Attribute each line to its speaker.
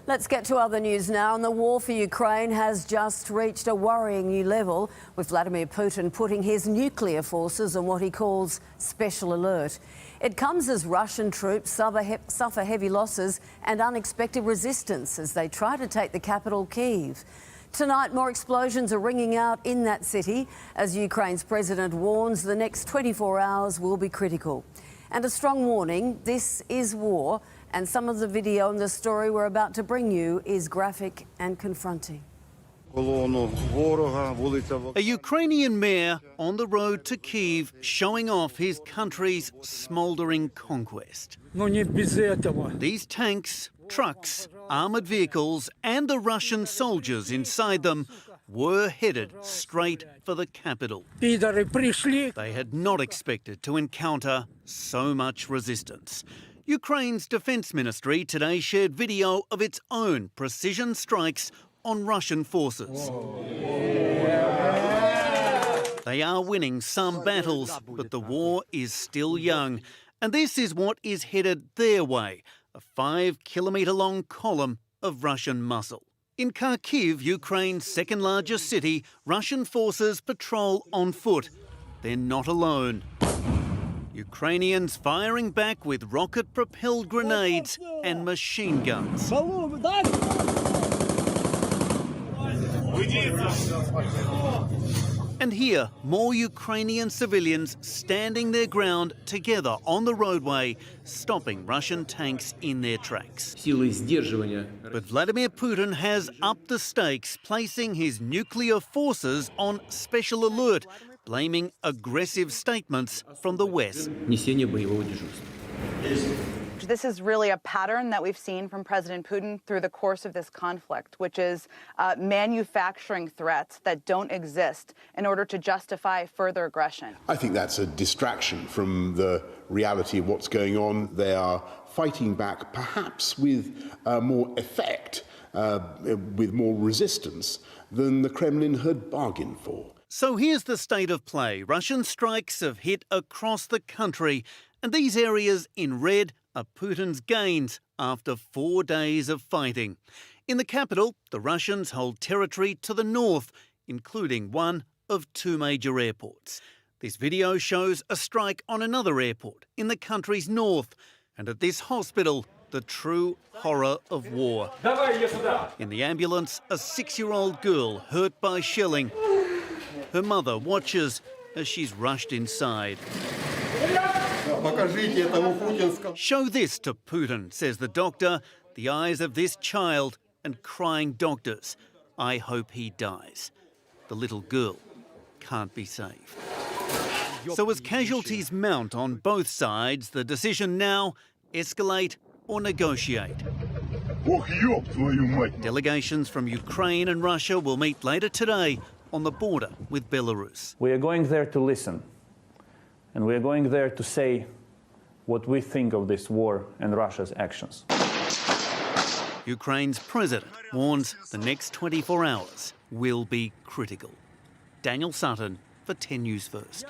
Speaker 1: Let's get to other news now. And the war for Ukraine has just reached a worrying new level, with Vladimir Putin putting his nuclear forces on what he calls special alert. It comes as Russian troops suffer heavy losses and unexpected resistance as they try to take the capital, Kyiv. Tonight, more explosions are ringing out in that city as Ukraine's president warns the next 24 hours will be critical. And a strong warning, this is war, and some of the video in the story we're about to bring you is graphic and confronting.
Speaker 2: A Ukrainian mayor on the road to Kyiv showing off his country's smouldering conquest. These tanks, trucks, armoured vehicles and the Russian soldiers inside them were headed straight for the capital. They had not expected to encounter so much resistance. Ukraine's defence ministry today shared video of its own precision strikes on Russian forces. They are winning some battles, but the war is still young. And this is what is headed their way, a 5-kilometre-long column of Russian muscle. In Kharkiv, Ukraine's second-largest city, Russian forces patrol on foot. They're not alone. Ukrainians firing back with rocket-propelled grenades and machine guns. And here, more Ukrainian civilians standing their ground together on the roadway, stopping Russian tanks in their tracks. But Vladimir Putin has upped the stakes, placing his nuclear forces on special alert, blaming aggressive statements from the West.
Speaker 3: This is really a pattern that we've seen from President Putin through the course of this conflict, which is manufacturing threats that don't exist in order to justify further aggression.
Speaker 4: I think that's a distraction from the reality of what's going on. They are fighting back, perhaps with more effect, with more resistance than the Kremlin had bargained for.
Speaker 2: So here's the state of play. Russian strikes have hit across the country, and these areas in red are Putin's gains after 4 days of fighting. In the capital, the Russians hold territory to the north, including one of 2 major airports. This video shows a strike on another airport in the country's north, and at this hospital, the true horror of war. In the ambulance, a 6-year-old girl hurt by shelling. Her mother watches as she's rushed inside. Show this to Putin, says the doctor. The eyes of this child and crying doctors. I hope he dies. The little girl can't be saved. So as casualties mount on both sides, the decision now, escalate or negotiate. Delegations from Ukraine and Russia will meet later today on the border with Belarus.
Speaker 5: We are going there to listen, and we are going there to say what we think of this war and Russia's actions.
Speaker 2: Ukraine's president warns the next 24 hours will be critical. Daniel Sutton for 10 News First.